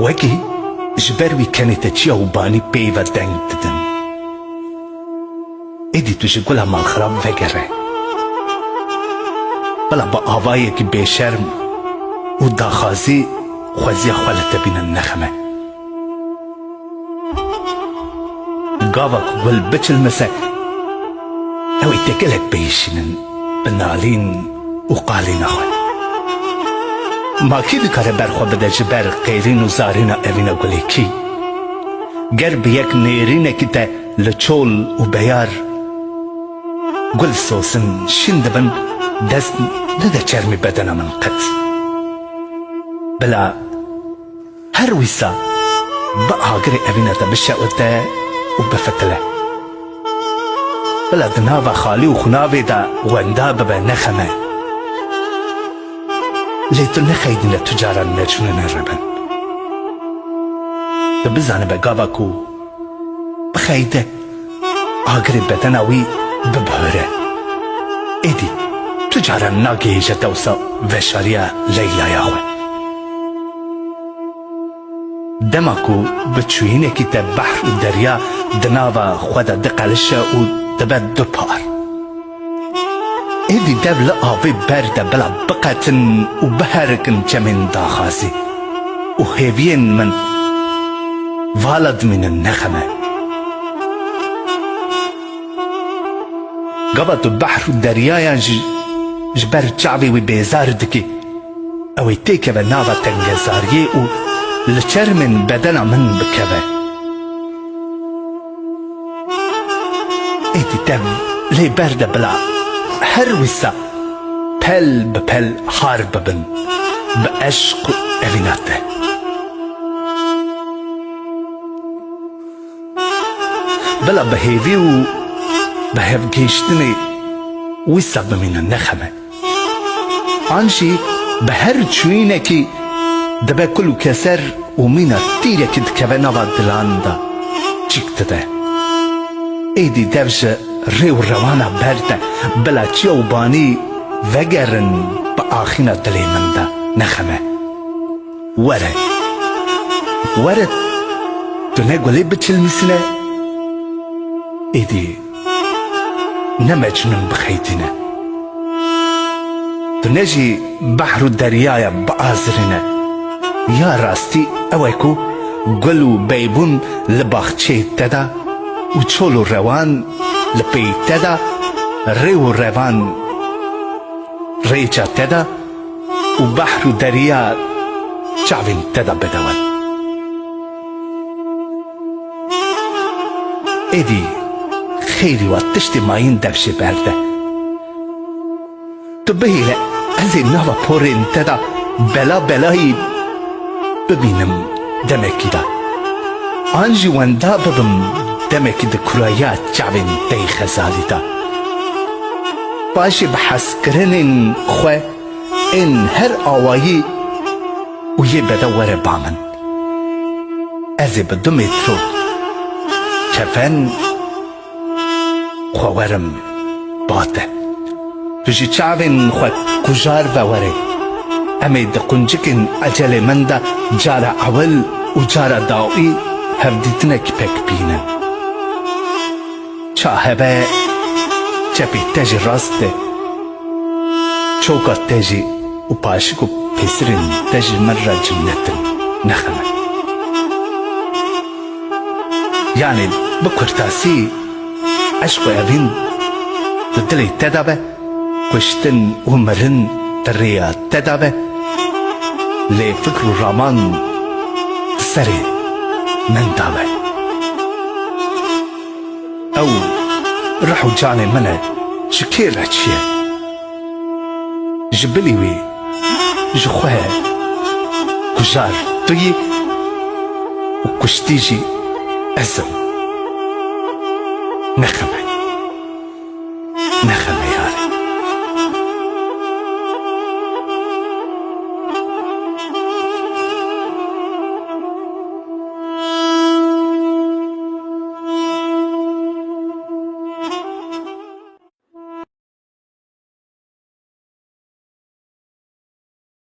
وەکی ji ber wî kenê te çiya û banî peyî ve deng didin. Êdî tu ji gula malxirab vegere. Bela bi avayekî bêşerm û daxwazî xweziya xwe li te bînin nexeme. Gava ku gul biçilmise ew ê te gelek bihîşînin bi nalîn û qalîna xwe. Ma kî dikare berxwe bide ji ber qêrîn û zarîna evîna gulê kî? Ger bi yek nêrînekî te li çol û beyar gul sosin şîn dibin dest nide çermî bedena min qet. Bila her wîsa bi agirê evîna te bişewite û bifitile. Bila di nava xalî û xunavê de wenda bibe nexeme. Lê tu nexeydîne tu caran neçûnine rebin. Tu bizanibe gava ku bixeyde agirê bedena wî bibihire. Êdî tu caran nagihêje dewsa veşariya Leylaya xwe. Dema ku bi çûyînekî te behr û derya di nava xwe de diqelişe û dibe du par. Êdî dev li avê ber de bila biqetin û biherikin çemên daxwazî û hêviyên min vala dimînin nexeme. Gava tu behr û deryayan ji ber çavê wî bêzar dikî, ew ê têkeve nava tengezariyê û li çermên bedena min bikeve. Êdî dev lê ber de bila her wîsa pel bi pel har bibin bi eşq û evîna te. Bila bi hêvî û bi hevgêştinê wîsa bimînin nexeme. An jî bi her çûyînekî dibe kul û keser û mîna tîrekî dikeve nava dilan da çîk dide. Êdî dev ji rê û rewana ber te bila çiya û banî vegerin bi axîna dilê min de nexeme. Were, were tu ne gulê biçilmîsine, êdî ne mecnûn bixeytîne. Tu ne jî behr û deryaya biazirîne. Ya rastî ew e ku gul û beybûn li baxçeyê te de û çol û rewan li peyî te de rê û revan rêça te de û behr û derya çavên te de bidewin. Êdî xêrî wa tiştê mayîn dev jê ber de. Tu bihêle ez ê nava porên te de bela belayî bibînim demekî de. An jî wenda bibim demekî di kuraya çavên te yê xezalî de. Paşê bi hezkirinên xwe ên her awayî û yê bede were ba min. Ez ê bi 2 metro kefen xwe werim ba te. Tu jî çavên xwe kujar ve were. Em ê di quncikên ecelê min de cara ewil û cara dawî hevdîtinekî pek bînin. Ça hebe çepê te jî rast e, çoka te jî û paşik û pêsirên te ji min re cinnetin nexeme. Yani bi kurtasî eşq û evîn di dilê te de be, kuştin û mirin di rêya te de be, lê fikr û raman di serê min de be. Ew rih û canê min e ji kê re çiye? Ji bilî wê ji xwe kujar tu yî û kuştî jî ez im. Nexeme, nexeme.